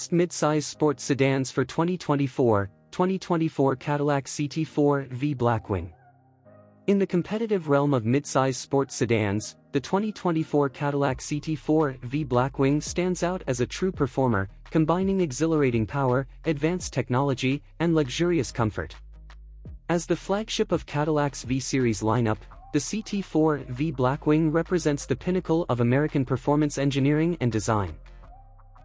Best Midsize Sports Sedans for 2024 Cadillac CT4-V Blackwing. In the competitive realm of midsize sports sedans, the 2024 Cadillac CT4-V Blackwing stands out as a true performer, combining exhilarating power, advanced technology, and luxurious comfort. As the flagship of Cadillac's V-Series lineup, the CT4-V Blackwing represents the pinnacle of American performance engineering and design.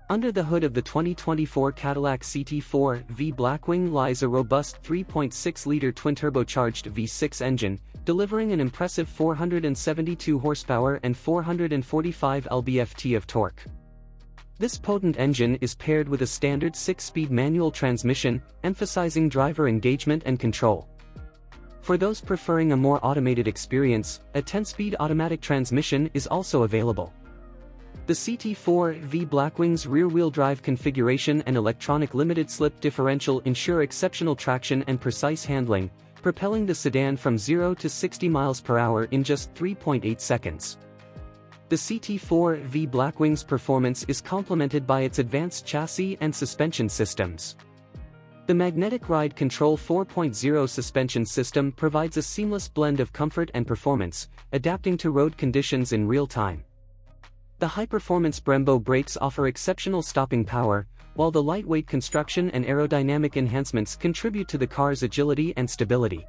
Under the hood of the 2024 Cadillac CT4-V Blackwing lies a robust 3.6-liter twin-turbocharged V6 engine, delivering an impressive 472 horsepower and 445 lb-ft of torque. This potent engine is paired with a standard 6-speed manual transmission, emphasizing driver engagement and control. For those preferring a more automated experience, a 10-speed automatic transmission is also available. The CT4-V Blackwing's rear-wheel drive configuration and electronic limited-slip differential ensure exceptional traction and precise handling, propelling the sedan from 0 to 60 miles per hour in just 3.8 seconds. The CT4-V Blackwing's performance is complemented by its advanced chassis and suspension systems. The Magnetic Ride Control 4.0 suspension system provides a seamless blend of comfort and performance, adapting to road conditions in real time. The high-performance Brembo brakes offer exceptional stopping power, while the lightweight construction and aerodynamic enhancements contribute to the car's agility and stability.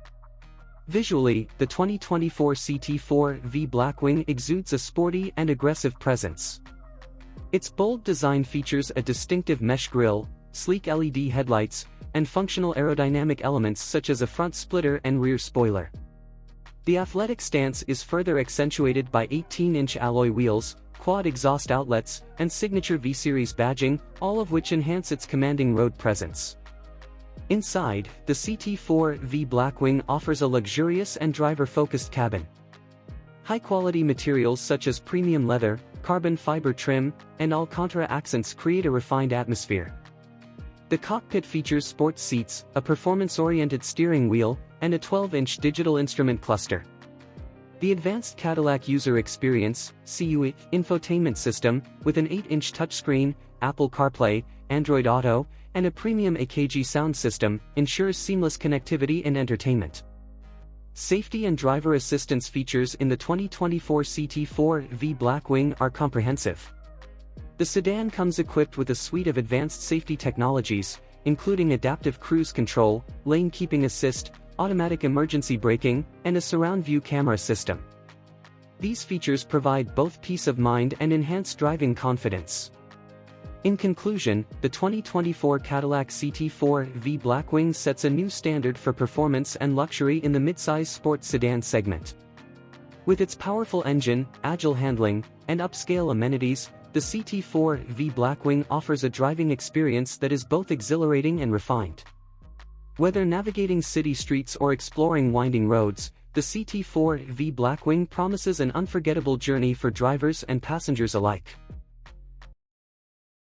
Visually, the 2024 CT4-V Blackwing exudes a sporty and aggressive presence. Its bold design features a distinctive mesh grille, sleek LED headlights, and functional aerodynamic elements such as a front splitter and rear spoiler. The athletic stance is further accentuated by 18-inch alloy wheels, quad exhaust outlets, and signature V-Series badging, all of which enhance its commanding road presence. Inside, the CT4-V Blackwing offers a luxurious and driver-focused cabin. High-quality materials such as premium leather, carbon fiber trim, and Alcantara accents create a refined atmosphere. The cockpit features sports seats, a performance-oriented steering wheel, and a 12-inch digital instrument cluster. The Advanced Cadillac User Experience (CUI) infotainment system, with an 8-inch touchscreen, Apple CarPlay, Android Auto, and a premium AKG sound system, ensures seamless connectivity and entertainment. Safety and driver assistance features in the 2024 CT4-V Blackwing are comprehensive. The sedan comes equipped with a suite of advanced safety technologies, including adaptive cruise control, lane keeping assist, automatic emergency braking, and a surround-view camera system. These features provide both peace of mind and enhanced driving confidence. In conclusion, the 2024 Cadillac CT4-V Blackwing sets a new standard for performance and luxury in the midsize sports sedan segment. With its powerful engine, agile handling, and upscale amenities, the CT4-V Blackwing offers a driving experience that is both exhilarating and refined. Whether navigating city streets or exploring winding roads, the CT4-V Blackwing promises an unforgettable journey for drivers and passengers alike.